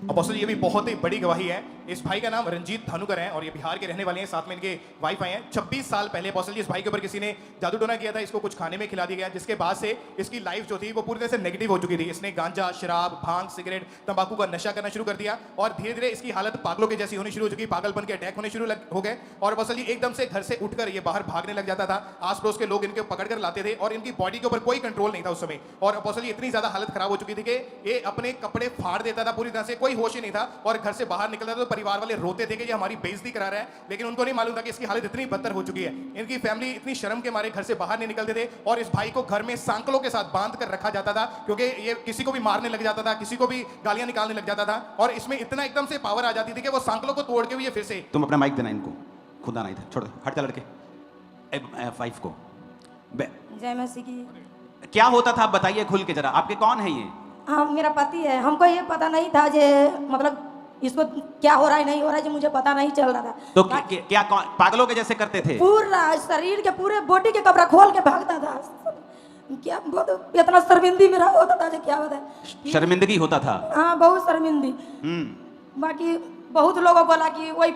Apostle ये भी बहुत ही बड़ी गवाही है। इस भाई का नाम रंजीत धानुकर है और ये बिहार के रहने वाले हैं, साथ में इनके वाइफ आए हैं। 26 साल पहले अपोस्टल जी इस भाई के ऊपर किसी ने जादू टोना किया था, इसको कुछ खाने में खिला दिया गया, जिसके बाद से इसकी लाइफ जो थी वो पूरी तरह से नेगेटिव हो चुकी थी। इसने गांजा, शराब, भांग, सिगरेट, तंबाकू का नशा करना शुरू कर दिया और धीरे धीरे इसकी हालत पागलों के जैसी होनी शुरू हो चुकी, पागलपन के अटैक होने शुरू हो गए। और अपोस्टल जी एकदम से घर से उठकर ये बाहर भागने लग जाता था। आस पड़ोस के लोग इनके पकड़ कर लाते थे और इनकी बॉडी के ऊपर कोई कंट्रोल नहीं था उस समय। और अपोस्टल जी इतनी ज्यादा हालत खराब हो चुकी थी कि ये अपने कपड़े फाड़ देता था पूरी तरह से, कोई होश ही नहीं था। और घर से बाहर निकलता था तो परिवार वाले रोते थे कि ये हमारी बेइज्जती करा रहा है, लेकिन उनको नहीं मालूम था कि इसकी हालत इतनी बदतर हो चुकी है। इनकी फैमिली इतनी शर्म के मारे घर से बाहर नहीं निकलते थे और इस भाई को घर में सांकलों के साथ बांध कर रखा जाता था, क्योंकि ये किसी को भी मारने लग जाता था, किसी को भी गालियां निकालने लग जाता था। और इसमें इतना एकदम से पावर आ जाती थी कि वो सांकलों को तोड़ के भी ये फिर से। तुम अपना माइक देना इनको, खुदा नहीं था, छोड़ हट जा लड़के। F5 को जय मसीह की। क्या होता था बताइए खुल के जरा, आपके कौन है ये? हाँ, मेरा पति है। हमको ये पता नहीं था जे मतलब इसको क्या हो रहा है नहीं हो रहा है, जो मुझे पता नहीं चल रहा था। तो क्या पागलों के जैसे करते थे? पूरा शरीर के पूरे बॉडी के कपड़ा खोल के भागता था। क्या बहुत इतना शर्मिंदी मेरा होता था जो क्या होता है, शर्मिंदगी होता था। हाँ, बहुत शर्मिंदी। बाकी बहुत लोगों बोला कि वही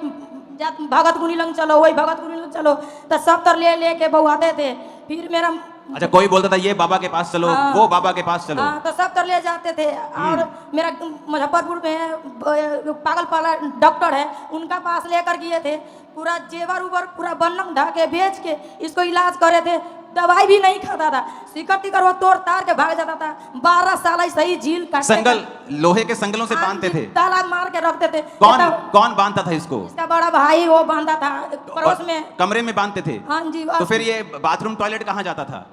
भगत गुनी लंग चलो, वही भगत गुनी लंग चलो, तो सब तर ले के बउआते थे। फिर मेरा अच्छा, कोई बोलता था ये बाबा के पास चलो, वो बाबा के पास चलो। तो सब तर ले जाते थे। और मेरा मुजफ्फरपुर में पागल पाला डॉक्टर है, उनका पास लेकर गए थे। पूरा जेवर उबर पूरा बन्नम ढाके बेच के इसको इलाज करे थे, दवाई भी नहीं खाता था। सिकर तिकर वो तोड़ तार के भाग जाता था। 12 साल ऐसे ही झील काटते, संगल लोहे के संगलों से बांधते थे, ताला मार के रखते थे। कौन बांधता था इसको? इसका बड़ा भाई वो बांधा था पड़ोस में, कमरे में बांधते थे। हाँ जी। तो फिर ये बाथरूम टॉयलेट कहाँ जाता था?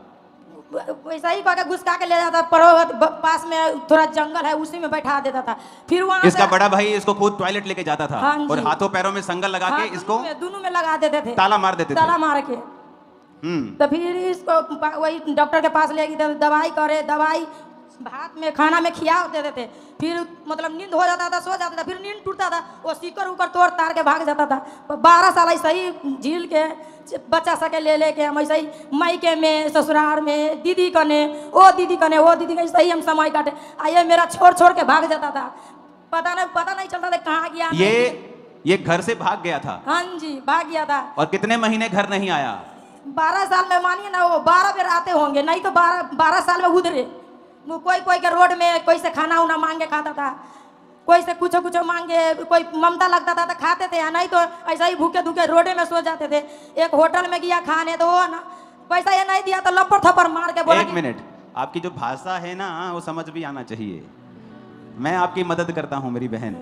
वैसा ही करके घुसका के ले जाता। पड़ोस पास में थोड़ा जंगल है, उसी में बैठा देता था। फिर वहाँ इसका बड़ा भाई इसको खुद टॉयलेट लेके जाता था। हाँ और हाथों पैरों में संगल लगा के इसको दोनों में लगा देते थे, ताला मार देते थे, ताला मार के। तो फिर इसको वही डॉक्टर के पास ले गए, दवाई करे, दवाई भात में खाना में खिया देते थे। फिर मतलब नींद हो जाता था, सो जाता था, फिर नींद टूटता था, वो सीकर उकर तोड़ तार के भाग जाता था। 12 साल ऐसा ही झील के बच्चा सके ले के हम ऐसे ही मायके में, ससुराल में, दीदी कने, वो दीदी कने, वो दीदी कने, सही हम समय काटे। आइए मेरा छोड़ के भाग जाता था, पता नहीं चलता था कहाँ गया। ये घर से भाग गया था? हाँ जी, भाग गया था। और कितने महीने घर नहीं आया? 12 साल में मानिए ना, वो 12 बेर आते होंगे, नहीं तो 12 साल में उधरे। वो कोई के रोड में कोई से खाना उना मांग के खाता था, कोई से कुछ मांगे, कोई ममता लगता था तो खाते थे, नहीं तो ऐसा ही भूखे धूखे रोडे में सो जाते थे। एक होटल में गया खाने तो वो ना पैसा ये नहीं दिया तो लपड़ थप्पड़ मार के बोला। 1 मिनट, आपकी जो भाषा है ना वो समझ भी आना चाहिए। मैं आपकी मदद करता हूँ मेरी बहन।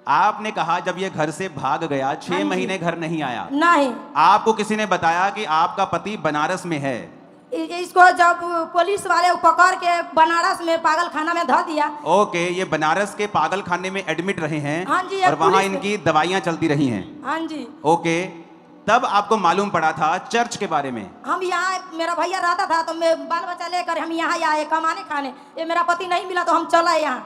आपने कहा जब ये घर से भाग गया 6 महीने घर नहीं आया। नहीं, आपको किसी ने बताया कि आपका पति बनारस में है? इसको जब पुलिस वाले पकड़ के बनारस में पागल खाना में धो दिया। ओके, ये बनारस के पागल खाने में एडमिट रहे हैं। हाँ जी, और वहाँ इनकी दवाइयाँ चलती रही हैं। हाँ जी। ओके, तब आपको मालूम पड़ा था चर्च के बारे में? हम यहाँ, मेरा भैया रहता था तो मैं बाल बच्चा लेकर हम यहाँ आए कमाने खाने। ये मेरा पति नहीं मिला तो हम चला यहाँ।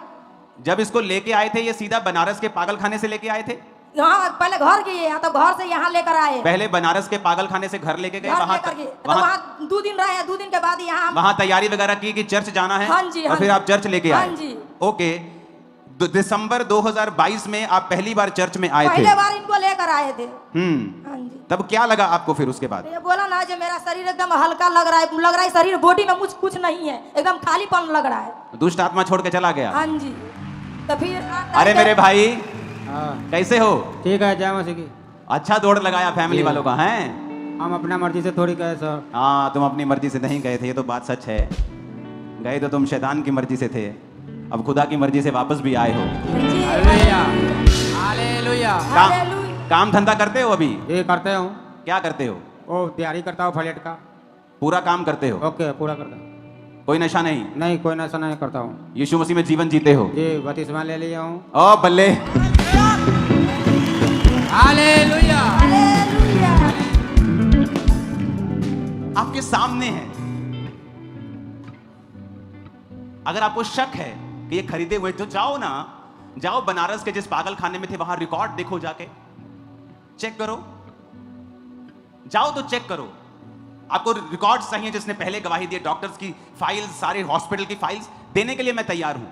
जब इसको लेके आए थे ये सीधा बनारस के पागल खाने से लेके आए थे? हाँ, पहले घर गए, तो घर से यहाँ लेकर आए। पहले बनारस के पागल खाने से घर लेके गए, वहाँ 2 दिन रहे, 2 दिन के बाद यहाँ वहाँ तैयारी वगैरह की कि चर्च जाना है। हाँ जी, और फिर आप चर्च लेके आए। हाँ जी। ओके, दिसंबर 2022 में आप पहली बार चर्च में आए थे? पहले बार इनको लेकर आए थे। हाँ जी। तब क्या लगा आपको फिर उसके बाद? ये बोला ना जो मेरा शरीर एकदम हल्का लग रहा है, शरीर बॉडी में कुछ नहीं है, एकदम खालीपन लग रहा है। दुष्ट आत्मा छोड़ के चला गया? हाँ जी। तो फिर अरे मेरे भाई, कैसे हो? ठीक है, जय मसीह की। अच्छा दौड़ लगाया फैमिली वालों का है? हम अपना मर्जी से थोड़ी गए सर। हाँ, तुम अपनी मर्जी से नहीं गए थे, ये तो बात सच है। गए तो तुम शैतान की मर्जी से थे, अब खुदा की मर्जी से वापस भी आए हो। हालेलुया। काम धंधा करते हो अभी? ये करते हूँ। क्या करते हो? वो तैयारी करता हूँ फ्लैट का। पूरा काम करते हो? ओके, पूरा करता हूँ। कोई नशा नहीं? नहीं, कोई नशा नहीं करता हूँ। यीशु मसीह में जीवन जीते हो? जी, बपतिस्मा ले लिया हूँ। ओ बल्ले। हालेलुया। आपके सामने है। अगर आपको शक है कि ये खरीदे हुए, तो जाओ बनारस के जिस पागल खाने में थे वहां रिकॉर्ड देखो, जाके चेक करो। जाओ तो चेक करो, आपको रिकॉर्ड सही है। जिसने पहले गवाही दी, डॉक्टर्स की फाइल्स, सारे हॉस्पिटल की फाइल्स देने के लिए मैं तैयार हूं।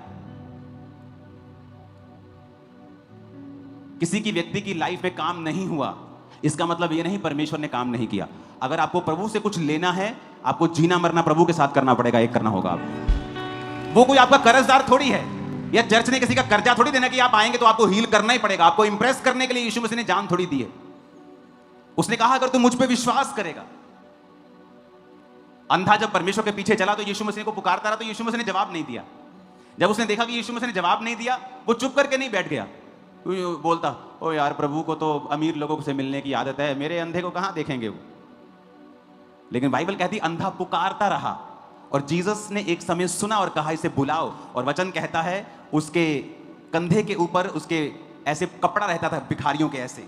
किसी की व्यक्ति की लाइफ में काम नहीं हुआ, इसका मतलब ये नहीं परमेश्वर ने काम नहीं किया। अगर आपको प्रभु से कुछ लेना है, आपको जीना मरना प्रभु के साथ करना पड़ेगा, एक करना होगा आपको। वो कोई आपका कर्जदार थोड़ी है, या चर्च ने किसी का कर्जा थोड़ी देना कि आप आएंगे तो आपको हील करना ही पड़ेगा। आपको इंप्रेस करने के लिए यीशु मसीह ने जान थोड़ी दी है। उसने कहा अगर तू मुझ पे विश्वास करेगा। अंधा जब परमेश्वर के पीछे चला तो यीशु मसीह को पुकारता रहा, तो यीशु मसीह ने जवाब नहीं दिया। जब उसने देखा कि यीशु मसीह ने जवाब नहीं दिया, वो चुप करके नहीं बैठ गया। बोलता ओ यार, प्रभु को तो अमीर लोगों से मिलने की आदत है, मेरे अंधे को कहां देखेंगे वो। लेकिन बाइबल कहती अंधा पुकारता रहा, और जीसस ने एक समय सुना और कहा इसे बुलाओ। और वचन कहता है उसके कंधे के ऊपर उसके ऐसे कपड़ा रहता था भिखारियों के ऐसे।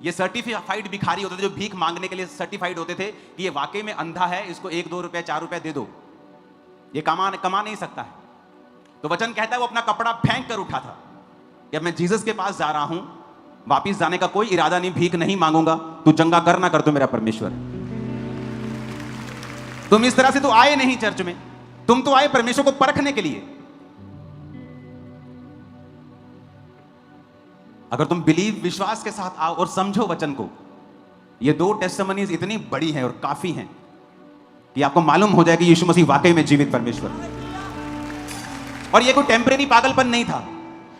ये सर्टिफाइड भिखारी होते थे जो भीख मांगने के लिए सर्टिफाइड होते थे कि ये वाकई में अंधा है, इसको 1-2 रुपए 4 रुपए दे दो, ये कमा नहीं सकता है। तो वचन कहता है वो अपना कपड़ा फेंक कर उठा था कि अब मैं जीसस के पास जा रहा हूं, वापिस जाने का कोई इरादा नहीं, भीख नहीं मांगूंगा, तू चंगा कर ना कर, तो मेरा परमेश्वर। तुम इस तरह से तो आए नहीं चर्च में, तुम तो आए परमेश्वर को परखने के लिए। अगर तुम बिलीव, विश्वास के साथ आओ और समझो वचन को, ये 2 टेस्टिमनीज इतनी बड़ी हैं और काफी हैं कि आपको मालूम हो जाए कि यीशु मसीह वाकई में जीवित परमेश्वर है। और ये कोई टेम्परेरी पागलपन नहीं था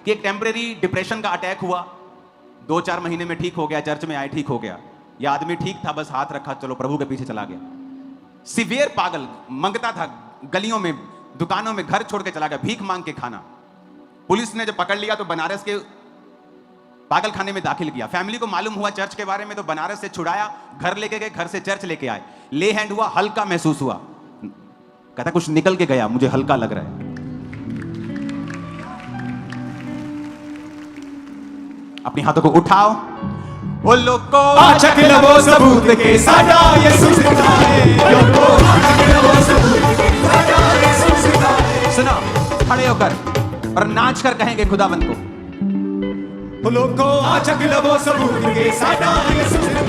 कि एक टेम्परेरी डिप्रेशन का अटैक हुआ, 2-4 महीने में ठीक हो गया, चर्च में आए ठीक हो गया। यह आदमी ठीक था, बस हाथ रखा, चलो प्रभु के पीछे चला गया। सिवियर पागल, मंगता था, गलियों में दुकानों में घर छोड़ के चला गया, भीख मांग के खाना। पुलिस ने जब पकड़ लिया तो बनारस के पागल खाने में दाखिल किया। फैमिली को मालूम हुआ चर्च के बारे में तो बनारस से छुड़ाया, घर लेके गए, घर से चर्च लेके आए। ले हैंड हुआ, हल्का महसूस हुआ, कहता कुछ निकल के गया, मुझे हल्का लग रहा है। अपने हाथों को उठाओ, ओ लोगो आचक लवो सबूत के साडा यीशु सिखाए, लोगो आचक लवो सबूत के साडा यीशु सिखाए। सुनो, खड़े होकर और नाच कर कहेंगे खुदावंत को, लोगो आचक लवो सबूत के साडा यीशु सिखाए।